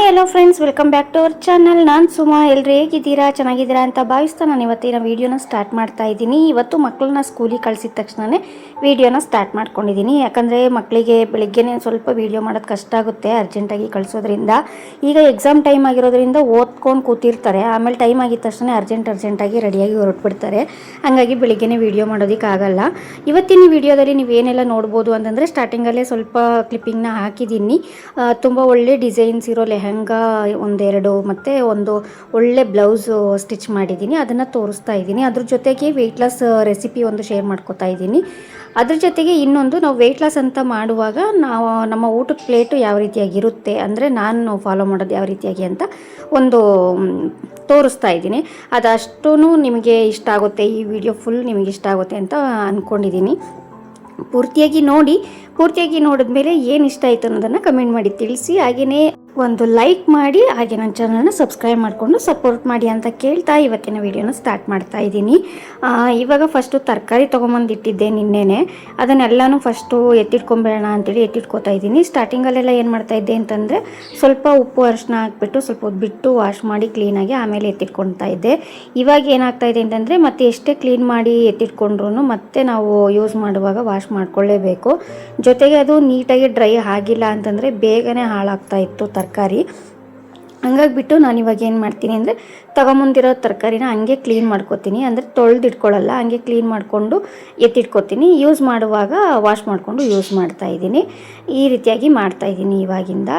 Hello friends, welcome back to our channel. ನಾನು ಸುಮಾ. ಎಲ್ಲರೂ ಹೇಗಿದ್ದೀರಾ? ಚೆನ್ನಾಗಿದ್ದೀರಾ ಅಂತ ಭಾವಿಸ್ತಾ ನಾನು ಇವತ್ತಿನ ವೀಡಿಯೋನ ಸ್ಟಾರ್ಟ್ ಮಾಡ್ತಾ ಇದ್ದೀನಿ. ಇವತ್ತು ಮಕ್ಕಳನ್ನ ಸ್ಕೂಲಿಗೆ ಕಳಿಸಿದ ತಕ್ಷಣವೇ ವೀಡಿಯೋನ ಸ್ಟಾರ್ಟ್ ಮಾಡ್ಕೊಂಡಿದ್ದೀನಿ. ಯಾಕಂದರೆ ಮಕ್ಕಳಿಗೆ ಬೆಳಿಗ್ಗೆನೇ ಸ್ವಲ್ಪ ವೀಡಿಯೋ ಮಾಡೋದು ಕಷ್ಟ ಆಗುತ್ತೆ ಅರ್ಜೆಂಟಾಗಿ ಕಳಿಸೋದ್ರಿಂದ. ಈಗ ಎಕ್ಸಾಮ್ ಟೈಮ್ ಆಗಿರೋದ್ರಿಂದ ಓದ್ಕೊಂಡು ಕೂತಿರ್ತಾರೆ, ಆಮೇಲೆ ಟೈಮ್ ಆಗಿದ ತಕ್ಷಣ ಅರ್ಜೆಂಟಾಗಿ ರೆಡಿಯಾಗಿ ಹೊರಟ್ಬಿಡ್ತಾರೆ. ಹಾಗಾಗಿ ಬೆಳಿಗ್ಗೆನೇ ವೀಡಿಯೋ ಮಾಡೋದಕ್ಕಾಗಲ್ಲ. ಇವತ್ತಿನ ವೀಡಿಯೋದಲ್ಲಿ ನೀವೇನೆಲ್ಲ ನೋಡ್ಬೋದು ಅಂತಂದರೆ, ಸ್ಟಾರ್ಟಿಂಗಲ್ಲೇ ಸ್ವಲ್ಪ ಕ್ಲಿಪ್ಪಿಂಗ್ನ ಹಾಕಿದ್ದೀನಿ. ತುಂಬ ಒಳ್ಳೆ ಡಿಸೈನ್ಸ್ ಇರೋ ಲೆಹಂಗಾ ಒಂದೆರಡು ಮತ್ತು ಒಂದು ಒಳ್ಳೆ ಬ್ಲೌಸು ಸ್ಟಿಚ್ ಮಾಡಿದ್ದೀನಿ, ಅದನ್ನು ತೋರಿಸ್ತಾ ಇದ್ದೀನಿ. ಅದ್ರ ಜೊತೆಗೆ ವೆಯ್ಟ್ ಲಾಸ್ ರೆಸಿಪಿ ಒಂದು ಶೇರ್ ಮಾಡ್ಕೋತಾ ಇದ್ದೀನಿ. ಅದ್ರ ಜೊತೆಗೆ ಇನ್ನೊಂದು, ನಾವು ವೆಯ್ಟ್ ಲಾಸ್ ಅಂತ ಮಾಡುವಾಗ ನಾವು ನಮ್ಮ ಊಟದ ಪ್ಲೇಟು ಯಾವ ರೀತಿಯಾಗಿರುತ್ತೆ, ಅಂದರೆ ನಾನು ಫಾಲೋ ಮಾಡೋದು ಯಾವ ರೀತಿಯಾಗಿ ಅಂತ ಒಂದು ತೋರಿಸ್ತಾ ಇದ್ದೀನಿ. ಅದಷ್ಟೂ ನಿಮಗೆ ಇಷ್ಟ ಆಗುತ್ತೆ, ಈ ವಿಡಿಯೋ ಫುಲ್ ನಿಮಗೆ ಇಷ್ಟ ಆಗುತ್ತೆ ಅಂತ ಅಂದ್ಕೊಂಡಿದ್ದೀನಿ. ಪೂರ್ತಿಯಾಗಿ ನೋಡಿದ್ಮೇಲೆ ಏನು ಇಷ್ಟ ಆಯಿತು ಅನ್ನೋದನ್ನು ಕಮೆಂಟ್ ಮಾಡಿ ತಿಳಿಸಿ. ಹಾಗೆಯೇ ಒಂದು ಲೈಕ್ ಮಾಡಿ, ಹಾಗೆ ನನ್ನ ಚಾನಲ್ನ ಸಬ್ಸ್ಕ್ರೈಬ್ ಮಾಡಿಕೊಂಡು ಸಪೋರ್ಟ್ ಮಾಡಿ ಅಂತ ಕೇಳ್ತಾ ಇವತ್ತಿನ ವೀಡಿಯೋನ ಸ್ಟಾರ್ಟ್ ಮಾಡ್ತಾ ಇದ್ದೀನಿ. ಇವಾಗ ಫಸ್ಟು ತರಕಾರಿ ತೊಗೊಂಬಂದಿಟ್ಟಿದ್ದೆ ನಿನ್ನೆನೆ, ಅದನ್ನೆಲ್ಲನೂ ಫಸ್ಟು ಎತ್ತಿಟ್ಕೊಂಬೇಡ ಅಂತೇಳಿ ಎತ್ತಿಟ್ಕೋತಾ ಇದ್ದೀನಿ. ಸ್ಟಾರ್ಟಿಂಗಲ್ಲೆಲ್ಲ ಏನು ಮಾಡ್ತಾಯಿದ್ದೆ ಅಂತಂದರೆ, ಸ್ವಲ್ಪ ಉಪ್ಪು ಅರಿಶಿನ ಹಾಕ್ಬಿಟ್ಟು ಸ್ವಲ್ಪ ಹೊತ್ತು ಬಿಟ್ಟು ವಾಶ್ ಮಾಡಿ ಕ್ಲೀನಾಗಿ ಆಮೇಲೆ ಎತ್ತಿಟ್ಕೊಳ್ತಾ ಇದ್ದೆ. ಇವಾಗ ಏನಾಗ್ತಾಯಿದೆ ಅಂತಂದರೆ, ಮತ್ತೆ ಎಷ್ಟೇ ಕ್ಲೀನ್ ಮಾಡಿ ಎತ್ತಿಟ್ಕೊಂಡ್ರೂ ಮತ್ತೆ ನಾವು ಯೂಸ್ ಮಾಡುವಾಗ ವಾಶ್ ಮಾಡ್ಕೊಳ್ಳೇಬೇಕು. ಜೊತೆಗೆ ಅದು ನೀಟಾಗಿ ಡ್ರೈ ಆಗಿಲ್ಲ ಅಂತಂದರೆ ಬೇಗನೆ ಹಾಳಾಗ್ತಾ ಇತ್ತು ತರಕಾರಿ. ಹಂಗಾಗಿಬಿಟ್ಟು ನಾನು ಇವಾಗ ಏನು ಮಾಡ್ತೀನಿ ಅಂದರೆ, ತಗೊಂಬಂದಿರೋ ತರಕಾರಿನ ಹಂಗೆ ಕ್ಲೀನ್ ಮಾಡ್ಕೊತೀನಿ. ಅಂದರೆ ತೊಳೆದಿಟ್ಕೊಳ್ಳಲ್ಲ, ಹಂಗೆ ಕ್ಲೀನ್ ಮಾಡಿಕೊಂಡು ಎತ್ತಿಟ್ಕೊತೀನಿ. ಯೂಸ್ ಮಾಡುವಾಗ ವಾಶ್ ಮಾಡಿಕೊಂಡು ಯೂಸ್ ಮಾಡ್ತಾಯಿದ್ದೀನಿ. ಈ ರೀತಿಯಾಗಿ ಮಾಡ್ತಾಯಿದ್ದೀನಿ ಇವಾಗಿಂದ.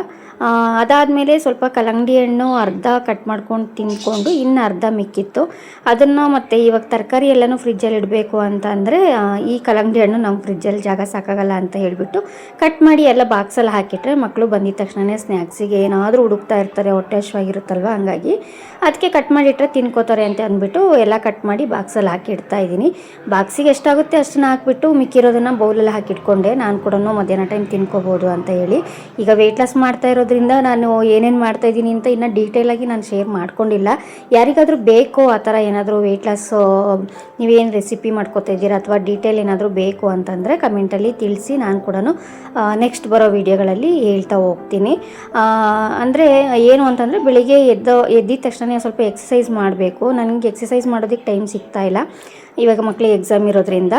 ಅದಾದಮೇಲೆ ಸ್ವಲ್ಪ ಕಲ್ಲಂಗಡಿ ಹಣ್ಣು ಅರ್ಧ ಕಟ್ ಮಾಡ್ಕೊಂಡು ತಿಂದ್ಕೊಂಡು ಇನ್ನು ಅರ್ಧ ಮಿಕ್ಕಿತ್ತು. ಅದನ್ನು ಮತ್ತು ಇವಾಗ ತರಕಾರಿ ಎಲ್ಲನೂ ಫ್ರಿಜ್ಜಲ್ಲಿ ಇಡಬೇಕು ಅಂತ ಅಂದರೆ, ಈ ಕಲ್ಲಂಗಡಿ ಹಣ್ಣು ನಮ್ಮ ಫ್ರಿಜ್ಜಲ್ಲಿ ಜಾಗ ಸಾಕಾಗಲ್ಲ ಅಂತ ಹೇಳಿಬಿಟ್ಟು ಕಟ್ ಮಾಡಿ ಎಲ್ಲ ಬಾಕ್ಸಲ್ಲಿ ಹಾಕಿಟ್ರೆ ಮಕ್ಕಳು ಬಂದಿದ ತಕ್ಷಣವೇ ಸ್ನ್ಯಾಕ್ಸಿಗೆ ಏನಾದರೂ ಹುಡುಕ್ತಾ ಇರ್ತಾರೆ, ಹೊಟ್ಟೆ ಹಶ್ವಾಗಿರುತ್ತಲ್ವ, ಹಂಗಾಗಿ ಅದಕ್ಕೆ ಕಟ್ ಮಾಡಿಟ್ರೆ ತಿನ್ಕೋತಾರೆ ಅಂತ ಅಂದ್ಬಿಟ್ಟು ಎಲ್ಲ ಕಟ್ ಮಾಡಿ ಬಾಕ್ಸಲ್ಲಿ ಹಾಕಿಡ್ತಾ ಇದ್ದೀನಿ. ಬಾಕ್ಸಿಗೆ ಎಷ್ಟಾಗುತ್ತೆ ಅಷ್ಟನ್ನು ಹಾಕಿಬಿಟ್ಟು ಮಿಕ್ಕಿರೋದನ್ನು ಬೌಲಲ್ಲಿ ಹಾಕಿಟ್ಕೊಂಡೆ, ನಾನು ಕೂಡ ಮಧ್ಯಾಹ್ನ ಟೈಮ್ ತಿನ್ಕೋಬೋದು ಅಂತ ಹೇಳಿ. ಈಗ ವೆಯ್ಟ್ ಲಾಸ್ ಮಾಡ್ತಾ ಇರೋದ್ರಿಂದ ನಾನು ಏನೇನು ಮಾಡ್ತಾಯಿದ್ದೀನಿ ಅಂತ ಇನ್ನೂ ಡೀಟೇಲಾಗಿ ನಾನು ಶೇರ್ ಮಾಡ್ಕೊಂಡಿಲ್ಲ. ಯಾರಿಗಾದರೂ ಬೇಕು ಆ ಥರ ಏನಾದರೂ ವೆಯ್ಟ್ ಲಾಸ್ ನೀವೇನು ರೆಸಿಪಿ ಮಾಡ್ಕೋತಾ ಇದ್ದೀರಾ ಅಥವಾ ಡೀಟೇಲ್ ಏನಾದರೂ ಬೇಕು ಅಂತಂದರೆ ಕಮೆಂಟಲ್ಲಿ ತಿಳಿಸಿ, ನಾನು ಕೂಡ ನೆಕ್ಸ್ಟ್ ಬರೋ ವೀಡಿಯೋಗಳಲ್ಲಿ ಹೇಳ್ತಾ ಹೋಗ್ತೀನಿ. ಅಂದರೆ ಏನು ಅಂತಂದರೆ, ಬೆಳಿಗ್ಗೆ ಎದ್ದಿದ ತಕ್ಷಣ ಸ್ವಲ್ಪ ಎಕ್ಸಸೈಸ್ ಮಾಡಬೇಕು. ನನಗೆ ಎಕ್ಸಸೈಸ್ ಮಾಡೋದಕ್ಕೆ ಟೈಮ್ ಸಿಗ್ತಾಯಿಲ್ಲ ಇವಾಗ ಮಕ್ಕಳಿಗೆ ಎಕ್ಸಾಮ್ ಇರೋದ್ರಿಂದ.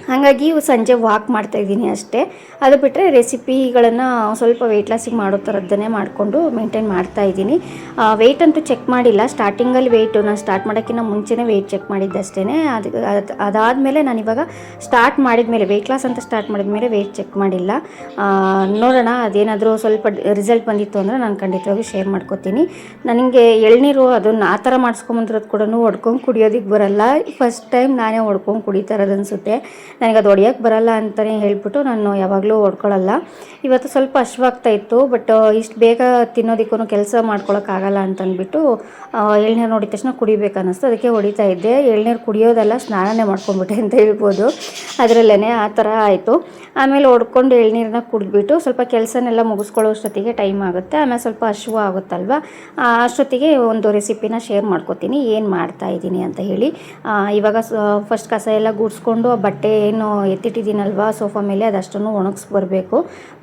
ಹಾಗಾಗಿ ಸಂಜೆ ವಾಕ್ ಮಾಡ್ತಾಯಿದ್ದೀನಿ ಅಷ್ಟೇ. ಅದು ಬಿಟ್ಟರೆ ರೆಸಿಪಿಗಳನ್ನು ಸ್ವಲ್ಪ ವೆಯ್ಟ್ ಲಾಸಿಗೆ ಮಾಡೋ ಥರದ್ದನ್ನೇ ಮಾಡಿಕೊಂಡು ಮೇಂಟೈನ್ ಮಾಡ್ತಾಯಿದ್ದೀನಿ. ವೆಯ್ಟ್ ಅಂತೂ ಚೆಕ್ ಮಾಡಿಲ್ಲ. ಸ್ಟಾರ್ಟಿಂಗಲ್ಲಿ ವೆಯ್ಟು ನಾನು ಸ್ಟಾರ್ಟ್ ಮಾಡೋಕ್ಕಿಂತ ಮುಂಚೆನೇ ವೆಯ್ಟ್ ಚೆಕ್ ಮಾಡಿದ್ದಷ್ಟೇ. ಅದಾದಮೇಲೆ ನಾನು ಇವಾಗ ಸ್ಟಾರ್ಟ್ ಮಾಡಿದ್ಮೇಲೆ, ವೆಯ್ಟ್ ಲಾಸ್ ಅಂತ ಸ್ಟಾರ್ಟ್ ಮಾಡಿದ್ಮೇಲೆ ವೆಯ್ಟ್ ಚೆಕ್ ಮಾಡಿಲ್ಲ. ನೋಡೋಣ, ಅದೇನಾದರೂ ಸ್ವಲ್ಪ ರಿಸಲ್ಟ್ ಬಂದಿತ್ತು ಅಂದರೆ ನಾನು ಖಂಡಿತವಾಗಿ ಶೇರ್ ಮಾಡ್ಕೋತೀನಿ. ನನಗೆ ಎಳ್ನೀರು ಅದನ್ನು ಆ ಥರ ಮಾಡಿಸ್ಕೊಂಬಂದಿರೋದು ಕೂಡ ಹೊಡ್ಕೊಂಡು ಕುಡಿಯೋದಕ್ಕೆ ಬರಲ್ಲ. ಫಸ್ಟ್ ಟೈಮ್ ನಾನೇ ಹೊಡ್ಕೊಂಡು ಕುಡಿತಾ ಇರೋದು ಅನಿಸುತ್ತೆ. ನನಗೆ ಅದು ಹೊಡಿಯೋಕ್ಕೆ ಬರಲ್ಲ ಅಂತಲೇ ಹೇಳ್ಬಿಟ್ಟು ನಾನು ಯಾವಾಗಲೂ ಹೊಡ್ಕೊಳ್ಳಲ್ಲ. ಇವತ್ತು ಸ್ವಲ್ಪ ಹಶ್ವಾಗ್ತಾ ಇತ್ತು, ಬಟ್ ಇಷ್ಟು ಬೇಗ ತಿನ್ನೋದಕ್ಕೂ ಕೆಲಸ ಮಾಡ್ಕೊಳಕ್ಕಾಗಲ್ಲ ಅಂತಂದ್ಬಿಟ್ಟು ಎಳ್ನೀರು ನೋಡಿದ ತಕ್ಷಣ ಕುಡಿಬೇಕು ಅನ್ನಿಸ್ತು, ಅದಕ್ಕೆ ಹೊಡಿತಾ ಇದ್ದೆ. ಎಳ್ನೀರು ಕುಡಿಯೋದೆಲ್ಲ ಸ್ನಾನನೇ ಮಾಡ್ಕೊಂಡ್ಬಿಟ್ಟೆ ಅಂತ ಹೇಳ್ಬೋದು, ಅದರಲ್ಲೇ ಆ ಥರ ಆಯಿತು. ಆಮೇಲೆ ಹೊಡ್ಕೊಂಡು ಎಳ್ನೀರನ್ನ ಕುಡಿದ್ಬಿಟ್ಟು ಸ್ವಲ್ಪ ಕೆಲಸನೆಲ್ಲ ಮುಗಿಸ್ಕೊಳ್ಳೋ ಅಷ್ಟೊತ್ತಿಗೆ ಟೈಮ್ ಆಗುತ್ತೆ. ಆಮೇಲೆ ಸ್ವಲ್ಪ ಹಶ್ವ ಆಗುತ್ತಲ್ವ, ಅಷ್ಟೊತ್ತಿಗೆ ಒಂದು ರೆಸಿಪಿನ ಶೇರ್ ಮಾಡ್ಕೋತೀನಿ ಏನು ಮಾಡ್ತಾಯಿದ್ದೀನಿ ಅಂತ ಹೇಳಿ. ಇವಾಗ ಫಸ್ಟ್ ಕಸ ಎಲ್ಲ ಗುಡಿಸ್ಕೊಂಡು ಆ ಬಟ್ಟೆ ಏನು ಎತ್ತಿಟ್ಟಿದ್ದೀನಲ್ವ ಸೋಫಾ ಮೇಲೆ, ಅದಷ್ಟನ್ನು ಒಣಗಿಸ್ಬರ್ಬೇಕು.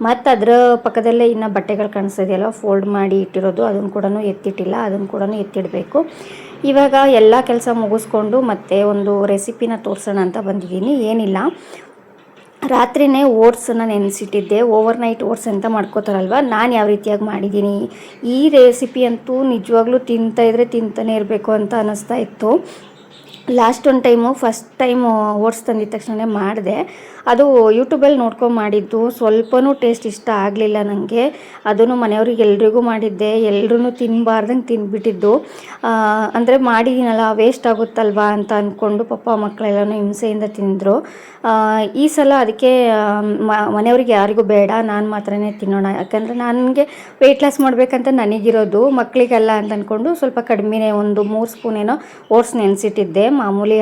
ಮತ್ತು ಅದರ ಪಕ್ಕದಲ್ಲೇ ಇನ್ನು ಬಟ್ಟೆಗಳು ಕಾಣಿಸ್ತಿದೆಯಲ್ವ ಫೋಲ್ಡ್ ಮಾಡಿ ಇಟ್ಟಿರೋದು, ಅದನ್ನು ಕೂಡ ಎತ್ತಿಟ್ಟಿಲ್ಲ, ಅದನ್ನು ಕೂಡ ಎತ್ತಿಡಬೇಕು. ಇವಾಗ ಎಲ್ಲ ಕೆಲಸ ಮುಗಿಸ್ಕೊಂಡು ಮತ್ತೆ ಒಂದು ರೆಸಿಪಿನ ತೋರಿಸೋಣ ಅಂತ ಬಂದಿದ್ದೀನಿ. ಏನಿಲ್ಲ, ರಾತ್ರಿಯೇ ಓಟ್ಸನ್ನು ನೆನೆಸಿಟ್ಟಿದ್ದೆ. ಓವರ್ನೈಟ್ ಓಟ್ಸ್ ಅಂತ ಮಾಡ್ಕೋತಾರಲ್ವ, ನಾನು ಯಾವ ರೀತಿಯಾಗಿ ಮಾಡಿದ್ದೀನಿ. ಈ ರೆಸಿಪಿ ಅಂತೂ ನಿಜವಾಗ್ಲೂ ತಿಂತಾನೇ ಇರಬೇಕು ಅಂತ ಅನ್ನಿಸ್ತಾ ಇತ್ತು. ಲಾಸ್ಟ್ ಒಂದು ಫಸ್ಟ್ ಟೈಮು ಓಟ್ಸ್ ತಂದಿದ ತಕ್ಷಣ ಮಾಡಿದೆ. ಅದು ಯೂಟ್ಯೂಬಲ್ಲಿ ನೋಡ್ಕೊಂಡು ಮಾಡಿದ್ದು, ಸ್ವಲ್ಪನೂ ಟೇಸ್ಟ್ ಇಷ್ಟ ಆಗಲಿಲ್ಲ ನನಗೆ. ಅದನ್ನು ಮನೆಯವ್ರಿಗೆ ಎಲ್ರಿಗೂ ಮಾಡಿದ್ದೆ, ಎಲ್ಲರೂ ತಿನ್ನಬಾರ್ದಂಗೆ ತಿಂದ್ಬಿಟ್ಟಿದ್ದು. ಅಂದರೆ ಮಾಡಿದ್ದೀನಲ್ಲ ವೇಸ್ಟ್ ಆಗುತ್ತಲ್ವಾ ಅಂತ ಅಂದ್ಕೊಂಡು ಪಾಪ ಮಕ್ಕಳೆಲ್ಲನೂ ಹಿಂಸೆಯಿಂದ ತಿಂದರು. ಈ ಸಲ ಅದಕ್ಕೆ ಮನೆಯವ್ರಿಗೆ ಯಾರಿಗೂ ಬೇಡ, ನಾನು ಮಾತ್ರನೇ ತಿನ್ನೋಣ, ಯಾಕಂದರೆ ನನಗೆ ವೆಯ್ಟ್ ಲಾಸ್ ಮಾಡಬೇಕಂತ ನನಗಿರೋದು, ಮಕ್ಕಳಿಗೆಲ್ಲ ಅಂತ ಅಂದ್ಕೊಂಡು ಸ್ವಲ್ಪ ಕಡಿಮೆನೇ ಒಂದು 3 ಸ್ಪೂನೇನೋ ಓಟ್ಸ್ ನೆನೆಸಿಟ್ಟಿದ್ದೆ. ಮಾಮೂಲಿ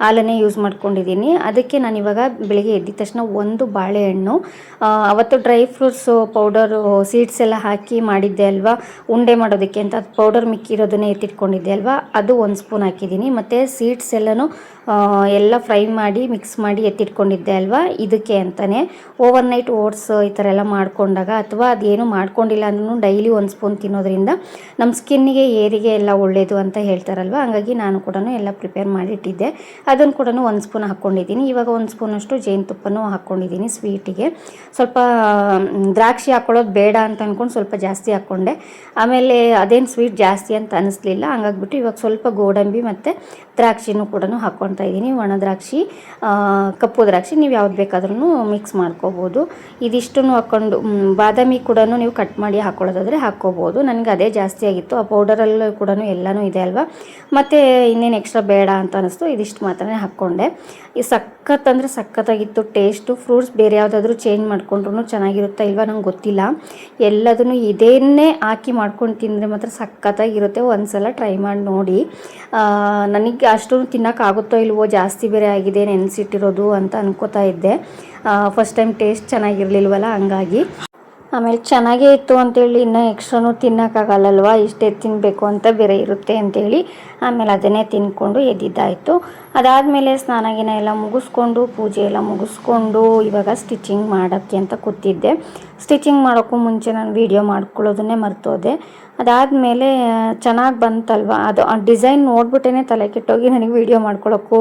ಹಾಲನ್ನೇ ಯೂಸ್ ಮಾಡ್ಕೊಂಡಿದ್ದೀನಿ. ಅದಕ್ಕೆ ನಾನು ಇವಾಗ ಬೆಳಿಗ್ಗೆ ಎದ್ದಿದ ತಕ್ಷಣ ಒಂದು ಬಾಳೆಹಣ್ಣು, ಅವತ್ತು ಡ್ರೈ ಫ್ರೂಟ್ಸು ಪೌಡರು ಸೀಡ್ಸ್ ಎಲ್ಲ ಹಾಕಿ ಮಾಡಿದ್ದೆ ಅಲ್ವಾ ಉಂಡೆ ಮಾಡೋದಕ್ಕೆ ಅಂತ, ಅದು ಪೌಡರ್ ಮಿಕ್ಕಿರೋದನ್ನೇ ಎತ್ತಿಟ್ಕೊಂಡಿದ್ದೆ ಅಲ್ವಾ, ಅದು 1 ಸ್ಪೂನ್ ಹಾಕಿದ್ದೀನಿ. ಮತ್ತು ಸೀಡ್ಸ್ ಎಲ್ಲನೂ ಎಲ್ಲ ಫ್ರೈ ಮಾಡಿ ಮಿಕ್ಸ್ ಮಾಡಿ ಎತ್ತಿಟ್ಕೊಂಡಿದ್ದೆ ಅಲ್ವಾ, ಇದಕ್ಕೆ ಅಂತಲೇ. ಓವರ್ ನೈಟ್ ಓಟ್ಸ್ ಈ ಥರ ಎಲ್ಲ ಮಾಡ್ಕೊಂಡಾಗ, ಅಥವಾ ಅದೇನು ಮಾಡ್ಕೊಂಡಿಲ್ಲ ಅಂದ್ರೂ ಡೈಲಿ 1 ಸ್ಪೂನ್ ತಿನ್ನೋದ್ರಿಂದ ನಮ್ಮ ಸ್ಕಿನ್ನಿಗೆ ಏರಿಗೆ ಎಲ್ಲ ಒಳ್ಳೆಯದು ಅಂತ ಹೇಳ್ತಾರಲ್ವ, ಹಾಗಾಗಿ ನಾನು ಕೂಡ ಎಲ್ಲ ಪ್ರಿಪೇರ್ ಮಾಡಿಟ್ಟಿದ್ದೆ. ಅದನ್ನು ಕೂಡ 1 ಸ್ಪೂನ್ ಹಾಕ್ಕೊಂಡಿದ್ದೀನಿ. ಇವಾಗ 1 ಸ್ಪೂನಷ್ಟು ಜೇನುತುಪ್ಪನೂ ಹಾಕ್ಕೊಂಡಿದ್ದೀನಿ ಸ್ವೀಟಿಗೆ. ಸ್ವಲ್ಪ ದ್ರಾಕ್ಷಿ ಹಾಕ್ಕೊಳ್ಳೋದು ಬೇಡ ಅಂತ ಅಂದ್ಕೊಂಡು ಸ್ವಲ್ಪ ಜಾಸ್ತಿ ಹಾಕ್ಕೊಂಡೆ. ಆಮೇಲೆ ಅದೇನು ಸ್ವೀಟ್ ಜಾಸ್ತಿ ಅಂತ ಅನ್ನಿಸ್ಲಿಲ್ಲ, ಹಂಗಾಗ್ಬಿಟ್ಟು ಇವಾಗ ಸ್ವಲ್ಪ ಗೋಡಂಬಿ ಮತ್ತು ದ್ರಾಕ್ಷಿನೂ ಕೂಡ ಹಾಕ್ಕೊಳ್ತಾ ಇದ್ದೀನಿ. ಒಣ ದ್ರಾಕ್ಷಿ, ಕಪ್ಪು ದ್ರಾಕ್ಷಿ, ನೀವು ಯಾವ್ದು ಬೇಕಾದ್ರೂ ಮಿಕ್ಸ್ ಮಾಡ್ಕೋಬೋದು. ಇದಿಷ್ಟನ್ನು ಹಾಕ್ಕೊಂಡು ಬಾದಾಮಿ ಕೂಡ ನೀವು ಕಟ್ ಮಾಡಿ ಹಾಕ್ಕೊಳ್ಳೋದಾದರೆ ಹಾಕ್ಕೋಬೋದು. ನನಗೆ ಅದೇ ಜಾಸ್ತಿ ಆಗಿತ್ತು, ಆ ಪೌಡರಲ್ಲೂ ಕೂಡ ಎಲ್ಲನೂ ಇದೆ ಅಲ್ವಾ, ಮತ್ತು ಇನ್ನೇನು ಎಕ್ಸ್ಟ್ರಾ ಬೇಡ ಅಂತ ಅನ್ನಿಸ್ತು, ಇದಿಷ್ಟು ಮಾತ್ರನೇ ಹಾಕ್ಕೊಂಡೆ. ಈ ಸಖತ್ ಅಂದರೆ ಸಖತ್ತಾಗಿತ್ತು ಟೇಸ್ಟು. ಫ್ರೂಟ್ಸ್ ಬೇರೆ ಯಾವುದಾದ್ರೂ ಚೇಂಜ್ ಮಾಡ್ಕೊಂಡ್ರೂ ಚೆನ್ನಾಗಿರುತ್ತಾ ಇಲ್ವಾ ನಂಗೆ ಗೊತ್ತಿಲ್ಲ. ಎಲ್ಲದನ್ನು ಇದೇನೇ ಹಾಕಿ ಮಾಡ್ಕೊಂಡು ತಿಂದರೆ ಮಾತ್ರ ಸಖತ್ತಾಗಿರುತ್ತೆ. ಒಂದ್ಸಲ ಟ್ರೈ ಮಾಡಿ ನೋಡಿ. ನನಗೆ ಅಷ್ಟು ತಿನ್ನೋಕ್ಕಾಗುತ್ತೋ ಇಲ್ವೋ, ಜಾಸ್ತಿ ಬೇರೆ ಆಗಿದೆ ನೆನೆಸಿಟ್ಟಿರೋದು ಅಂತ ಅನ್ಕೋತಾ ಇದ್ದೆ. ಫಸ್ಟ್ ಟೈಮ್ ಟೇಸ್ಟ್ ಚೆನ್ನಾಗಿರಲಿಲ್ವಲ್ಲ, ಹಂಗಾಗಿ. ಆಮೇಲೆ ಚೆನ್ನಾಗೇ ಇತ್ತು ಅಂತೇಳಿ ಇನ್ನೂ ಎಕ್ಸ್ಟ್ರಾನು ತಿನ್ನೋಕ್ಕಾಗಲ್ಲಲ್ವ, ಇಷ್ಟೇ ತಿನ್ನಬೇಕು ಅಂತ ಬೇರೆ ಇರುತ್ತೆ ಅಂಥೇಳಿ ಆಮೇಲೆ ಅದನ್ನೇ ತಿಂದ್ಕೊಂಡು ಎದ್ದಿದ್ದಾಯಿತು. ಅದಾದಮೇಲೆ ಸ್ನಾನ ಗಿನ ಎಲ್ಲ ಮುಗಿಸ್ಕೊಂಡು ಪೂಜೆ ಎಲ್ಲ ಮುಗಿಸ್ಕೊಂಡು ಇವಾಗ ಸ್ಟಿಚಿಂಗ್ ಮಾಡೋಕ್ಕೆ ಅಂತ ಕೂತಿದ್ದೆ. ಸ್ಟಿಚಿಂಗ್ ಮಾಡೋಕ್ಕೂ ಮುಂಚೆ ನಾನು ವೀಡಿಯೋ ಮಾಡ್ಕೊಳ್ಳೋದನ್ನೇ ಮರ್ತೋದೆ. ಅದಾದಮೇಲೆ ಚೆನ್ನಾಗಿ ಬಂತಲ್ವ, ಅದು ಆ ಡಿಸೈನ್ ನೋಡ್ಬಿಟ್ಟೇ ತಲೆ ಕೆಟ್ಟೋಗಿ ನನಗೆ ವೀಡಿಯೋ ಮಾಡ್ಕೊಳ್ಳೋಕ್ಕೂ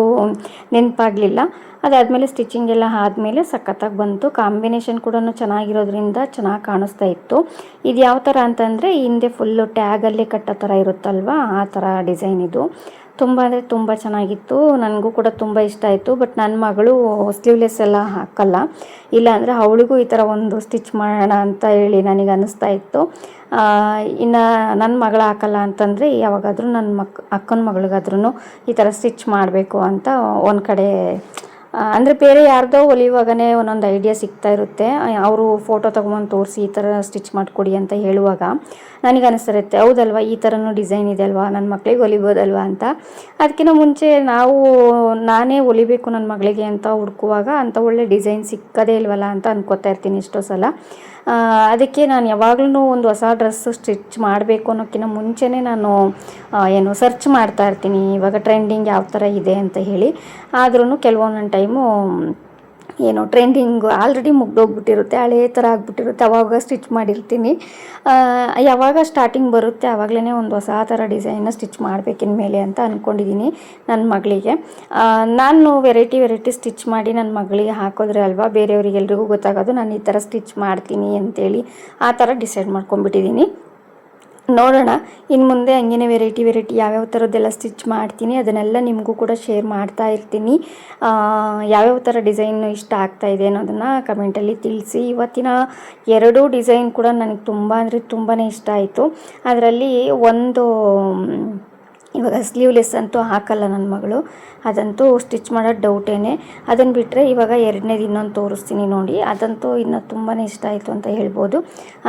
ನೆನಪಾಗಲಿಲ್ಲ. ಅದಾದಮೇಲೆ ಸ್ಟಿಚಿಂಗ್ ಎಲ್ಲ ಆದಮೇಲೆ ಸಖತ್ತಾಗಿ ಬಂತು. ಕಾಂಬಿನೇಷನ್ ಕೂಡ ಚೆನ್ನಾಗಿರೋದ್ರಿಂದ ಚೆನ್ನಾಗಿ ಕಾಣಿಸ್ತಾ ಇತ್ತು. ಇದು ಯಾವ ಥರ ಅಂತಂದರೆ ಹಿಂದೆ ಫುಲ್ಲು ಟ್ಯಾಗಲ್ಲೇ ಕಟ್ಟೋ ಥರ ಇರುತ್ತಲ್ವ, ಆ ಥರ ಡಿಸೈನ್ ಇದು. ತುಂಬ ಅಂದರೆ ತುಂಬ ಚೆನ್ನಾಗಿತ್ತು, ನನಗೂ ಕೂಡ ತುಂಬ ಇಷ್ಟ ಆಯಿತು. ಬಟ್ ನನ್ನ ಮಗಳು ಸ್ಲೀವ್ಲೆಸ್ ಎಲ್ಲ ಹಾಕಲ್ಲ, ಇಲ್ಲಾಂದರೆ ಅವಳಿಗೂ ಈ ಥರ ಒಂದು ಸ್ಟಿಚ್ ಮಾಡೋಣ ಅಂತ ಹೇಳಿ ನನಗೆ ಅನ್ನಿಸ್ತಾ ಇತ್ತು. ಇನ್ನು ನನ್ನ ಮಗಳು ಹಾಕಲ್ಲ ಅಂತಂದರೆ ಯಾವಾಗಾದರೂ ನನ್ನ ಅಕ್ಕನ ಮಗಳಿಗಾದ್ರೂ ಈ ಥರ ಸ್ಟಿಚ್ ಮಾಡಬೇಕು ಅಂತ ಒಂದು ಕಡೆ, ಅಂದರೆ ಬೇರೆ ಯಾರ್ದೋ ಹೊಲಿಯುವಾಗನೇ ಒಂದೊಂದು ಐಡಿಯಾ ಸಿಗ್ತಾ ಇರುತ್ತೆ. ಅವರು ಫೋಟೋ ತೊಗೊಂಬಂದು ತೋರಿಸಿ ಈ ಥರ ಸ್ಟಿಚ್ ಮಾಡಿಕೊಡಿ ಅಂತ ಹೇಳುವಾಗ ನನಗೆ ಅನಿಸ್ತಿರುತ್ತೆ, ಹೌದಲ್ವ ಈ ಥರನೂ ಡಿಸೈನ್ ಇದೆ ಅಲ್ವಾ, ನನ್ನ ಮಕ್ಳಿಗೆ ಹೊಲಿಬೋದಲ್ವ ಅಂತ. ಅದಕ್ಕಿಂತ ಮುಂಚೆ ನಾನೇ ಹೊಲಿಬೇಕು ನನ್ನ ಮಗಳಿಗೆ ಅಂತ ಹುಡುಕುವಾಗ ಅಂಥ ಒಳ್ಳೆ ಡಿಸೈನ್ ಸಿಕ್ಕದೇ ಇಲ್ವಲ್ಲ ಅಂತ ಅನ್ಕೋತಾ ಇರ್ತೀನಿ ಎಷ್ಟೋ ಸಲ. ಅದಕ್ಕೆ ನಾನು ಯಾವಾಗಲೂ ಒಂದು ಹೊಸ ಡ್ರೆಸ್ ಸ್ಟಿಚ್ ಮಾಡಬೇಕು ಅನ್ನೋಕ್ಕಿಂತ ಮುಂಚೆನೇ ನಾನು ಸರ್ಚ್ ಮಾಡ್ತಾ ಇರ್ತೀನಿ, ಇವಾಗ ಟ್ರೆಂಡಿಂಗ್ ಯಾವ ಥರ ಇದೆ ಅಂತ ಹೇಳಿ. ಆದ್ರೂ ಕೆಲವೊಂದೊಂದು ಟೈಮು ಟ್ರೆಂಡಿಂಗ್ ಆಲ್ರೆಡಿ ಮುಗ್ದೋಗ್ಬಿಟ್ಟಿರುತ್ತೆ, ಹಳೇ ಥರ ಆಗಿಬಿಟ್ಟಿರುತ್ತೆ, ಅವಾಗ ಸ್ಟಿಚ್ ಮಾಡಿರ್ತೀನಿ. ಯಾವಾಗ ಸ್ಟಾರ್ಟಿಂಗ್ ಬರುತ್ತೆ ಆವಾಗಲೇ ಒಂದು ಹೊಸ ಥರ ಡಿಸೈನ್ನ ಸ್ಟಿಚ್ ಮಾಡಬೇಕಿನ ಮೇಲೆ ಅಂತ ಅಂದ್ಕೊಂಡಿದ್ದೀನಿ ನನ್ನ ಮಗಳಿಗೆ. ನಾನು ವೆರೈಟಿ ಸ್ಟಿಚ್ ಮಾಡಿ ನನ್ನ ಮಗಳಿಗೆ ಹಾಕಿದ್ರೆ ಅಲ್ವಾ ಬೇರೆಯವರಿಗೆಲ್ರಿಗೂ ಗೊತ್ತಾಗೋದು ನಾನು ಈ ಥರ ಸ್ಟಿಚ್ ಮಾಡ್ತೀನಿ ಅಂತೇಳಿ. ಆ ಥರ ಡಿಸೈಡ್ ಮಾಡ್ಕೊಂಡ್ಬಿಟ್ಟಿದ್ದೀನಿ. ನೋಡೋಣ ಇನ್ನು ಮುಂದೆ ಹಂಗೇ ವೆರೈಟಿ ಯಾವ್ಯಾವ ಥರದ್ದೆಲ್ಲ ಸ್ಟಿಚ್ ಮಾಡ್ತೀನಿ ಅದನ್ನೆಲ್ಲ ನಿಮಗೂ ಕೂಡ ಶೇರ್ ಮಾಡ್ತಾ ಇರ್ತೀನಿ. ಯಾವ್ಯಾವ ಥರ ಡಿಸೈನ್ ಇಷ್ಟ ಆಗ್ತಾಯಿದೆ ಅನ್ನೋದನ್ನು ಕಮೆಂಟಲ್ಲಿ ತಿಳಿಸಿ. ಇವತ್ತಿನ 2 ಡಿಸೈನ್ ಕೂಡ ನನಗೆ ತುಂಬ ಅಂದರೆ ತುಂಬಾ ಇಷ್ಟ ಆಯಿತು. ಅದರಲ್ಲಿ ಒಂದು ಇವಾಗ ಸ್ಲೀವ್ಲೆಸ್ ಅಂತೂ ಹಾಕಲ್ಲ ನನ್ನ ಮಗಳು, ಅದಂತೂ ಸ್ಟಿಚ್ ಮಾಡೋದು ಡೌಟೇನೆ. ಅದನ್ನು ಬಿಟ್ಟರೆ ಇವಾಗ 2ನೇದು ಇನ್ನೊಂದು ತೋರಿಸ್ತೀನಿ ನೋಡಿ, ಅದಂತೂ ಇನ್ನೂ ತುಂಬಾ ಇಷ್ಟ ಆಯಿತು ಅಂತ ಹೇಳ್ಬೋದು.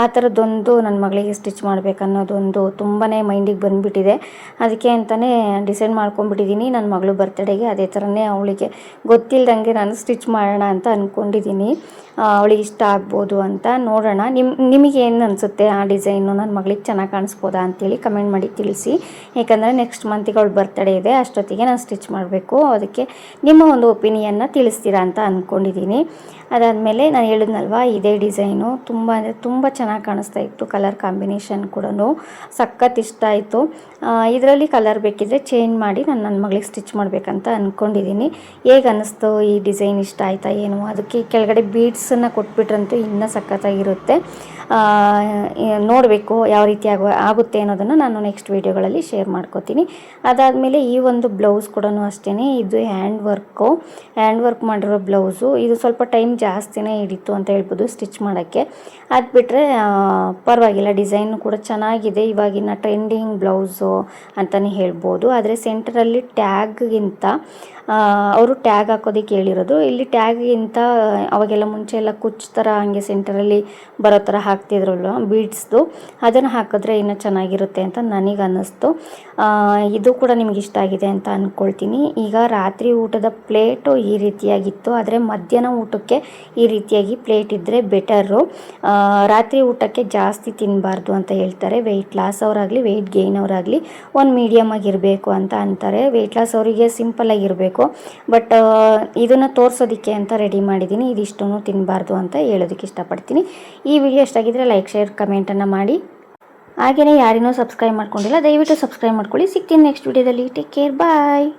ಆ ಥರದ್ದೊಂದು ನನ್ನ ಮಗಳಿಗೆ ಸ್ಟಿಚ್ ಮಾಡಬೇಕನ್ನೋದೊಂದು ತುಂಬಾ ಮೈಂಡಿಗೆ ಬಂದುಬಿಟ್ಟಿದೆ. ಅದಕ್ಕೆ ಅಂತಲೇ ಡಿಸೈಡ್ ಮಾಡ್ಕೊಂಡ್ಬಿಟ್ಟಿದ್ದೀನಿ, ನನ್ನ ಮಗಳು ಬರ್ತ್ಡೇಗೆ ಅದೇ ಥರನೇ ಅವಳಿಗೆ ಗೊತ್ತಿಲ್ಲದಂಗೆ ನಾನು ಸ್ಟಿಚ್ ಮಾಡೋಣ ಅಂತ ಅಂದ್ಕೊಂಡಿದ್ದೀನಿ. ಅವಳಿಗೆ ಇಷ್ಟ ಆಗ್ಬೋದು ಅಂತ. ನೋಡೋಣ ನಿಮಗೆ ಏನು ಅನಿಸುತ್ತೆ ಆ ಡಿಸೈನು ನನ್ನ ಮಗಳಿಗೆ ಚೆನ್ನಾಗಿ ಕಾಣಿಸ್ಬೋದಾ ಅಂತೇಳಿ ಕಮೆಂಟ್ ಮಾಡಿ ತಿಳಿಸಿ. ಯಾಕಂದರೆ ನೆಕ್ಸ್ಟ್ ಮಂತಿಗೆ ಅವಳು ಬರ್ತ್ಡೇ ಇದೆ, ಅಷ್ಟೊತ್ತಿಗೆ ನಾನು ಸ್ಟಿಚ್ ಮಾಡಬೇಕು. ಅದಕ್ಕೆ ನಿಮ್ಮ ಒಂದು ಒಪಿನಿಯನ್ನ ತಿಳಿಸ್ತೀರಾ ಅಂತ ಅಂದ್ಕೊಂಡಿದ್ದೀನಿ. ಅದಾದಮೇಲೆ ನಾನು ಹೇಳಿದ್ನಲ್ವ ಇದೇ ಡಿಸೈನು ತುಂಬ ಅಂದರೆ ತುಂಬ ಚೆನ್ನಾಗಿ ಕಾಣಿಸ್ತಾ ಇತ್ತು. ಕಲರ್ ಕಾಂಬಿನೇಷನ್ ಕೂಡ ಸಖತ್ ಇಷ್ಟ ಆಯಿತು. ಇದರಲ್ಲಿ ಕಲರ್ ಬೇಕಿದ್ರೆ ಚೇಂಜ್ ಮಾಡಿ ನಾನು ನನ್ನ ಮಗಳಿಗೆ ಸ್ಟಿಚ್ ಮಾಡಬೇಕಂತ ಅಂದ್ಕೊಂಡಿದ್ದೀನಿ. ಹೇಗೆ ಅನ್ನಿಸ್ತು ಈ ಡಿಸೈನ್, ಇಷ್ಟ ಆಯಿತಾ ಏನು? ಅದಕ್ಕೆ ಕೆಳಗಡೆ ಬೀಡ್ಸನ್ನು ಕೊಟ್ಬಿಟ್ರಂತೂ ಇನ್ನೂ ಸಖತ್ತಾಗಿರುತ್ತೆ. ನೋಡಬೇಕು ಯಾವ ರೀತಿ ಆಗುತ್ತೆ ಅನ್ನೋದನ್ನು ನಾನು ನೆಕ್ಸ್ಟ್ ವೀಡಿಯೋಗಳಲ್ಲಿ ಶೇರ್ ಮಾಡ್ಕೋತೀನಿ. ಮಾಡ್ಕೊತೀನಿ. ಅದಾದಮೇಲೆ ಈ ಒಂದು ಬ್ಲೌಸ್ ಕೂಡ ಅಷ್ಟೇ, ಇದು ಹ್ಯಾಂಡ್ ವರ್ಕ್ ಮಾಡಿರೋ ಬ್ಲೌಸು. ಇದು ಸ್ವಲ್ಪ ಟೈಮ್ ಜಾಸ್ತಿನೇ ಹಿಡಿತು ಅಂತ ಹೇಳ್ಬೋದು ಸ್ಟಿಚ್ ಮಾಡೋಕ್ಕೆ. ಅದು ಬಿಟ್ಟರೆ ಪರವಾಗಿಲ್ಲ, ಡಿಸೈನು ಕೂಡ ಚೆನ್ನಾಗಿದೆ. ಇವಾಗಿನ ಟ್ರೆಂಡಿಂಗ್ ಬ್ಲೌಸು ಅಂತಲೇ ಹೇಳ್ಬೋದು. ಆದರೆ ಸೆಂಟರಲ್ಲಿ ಟ್ಯಾಗ್ಗಿಂತ ಅವರು ಟ್ಯಾಗ್ ಹಾಕೋದಕ್ಕೆ ಹೇಳಿರೋದು. ಇಲ್ಲಿ ಟ್ಯಾಗಿಂತ ಅವಾಗೆಲ್ಲ ಮುಂಚೆ ಎಲ್ಲ ಕುಚ್ಚು ಥರ ಹಂಗೆ ಸೆಂಟರಲ್ಲಿ ಬರೋ ಥರ ಹಾಕ್ತಿದ್ರಲ್ಲ ಬೀಡ್ಸ್ದು, ಅದನ್ನು ಹಾಕಿದ್ರೆ ಇನ್ನೂ ಚೆನ್ನಾಗಿರುತ್ತೆ ಅಂತ ನನಗೆ ಅನ್ನಿಸ್ತು. ಇದು ಕೂಡ ನಿಮ್ಗೆ ಇಷ್ಟ ಆಗಿದೆ ಅಂತ ಅಂದ್ಕೊಳ್ತೀನಿ. ಈಗ ರಾತ್ರಿ ಊಟದ ಪ್ಲೇಟು ಈ ರೀತಿಯಾಗಿತ್ತು, ಆದರೆ ಮಧ್ಯಾಹ್ನ ಊಟಕ್ಕೆ ಈ ರೀತಿಯಾಗಿ ಪ್ಲೇಟ್ ಇದ್ದರೆ ಬೆಟರು. ರಾತ್ರಿ ಊಟಕ್ಕೆ ಜಾಸ್ತಿ ತಿನ್ನಬಾರ್ದು ಅಂತ ಹೇಳ್ತಾರೆ. ವೆಯ್ಟ್ ಲಾಸ್ ಅವರಾಗಲಿ ವೆಯ್ಟ್ ಗೇನ್ ಅವರಾಗಲಿ ಒಂದು ಮೀಡಿಯಮ್ ಆಗಿರಬೇಕು ಅಂತ ಅಂತಾರೆ. ವೆಯ್ಟ್ ಲಾಸ್ ಅವರಿಗೆ ಸಿಂಪಲ್ ಆಗಿರಬೇಕು, ಬಟ್ ಇದನ್ನು ತೋರಿಸೋದಕ್ಕೆ ಅಂತ ರೆಡಿ ಮಾಡಿದ್ದೀನಿ. ಇದಿಷ್ಟನ್ನು ತಿನ್ನಬಾರ್ದು ಅಂತ ಹೇಳೋದಕ್ಕೆ ಇಷ್ಟಪಡ್ತೀನಿ. ಈ ವಿಡಿಯೋ ಇಷ್ಟಾಗಿದ್ದರೆ ಲೈಕ್, ಶೇರ್, ಕಮೆಂಟನ್ನು ಮಾಡಿ. ಹಾಗೆಯೇ ಯಾರಿನೂ ಸಬ್ಸ್ಕ್ರೈಬ್ ಮಾಡ್ಕೊಂಡಿಲ್ಲ, ದಯವಿಟ್ಟು ಸಬ್ಸ್ಕ್ರೈಬ್ ಮಾಡ್ಕೊಳ್ಳಿ. ಸಿಗ್ತೀನಿ ನೆಕ್ಸ್ಟ್ ವಿಡಿಯೋದಲ್ಲಿ. ಟೇಕ್ ಕೇರ್, ಬಾಯ್.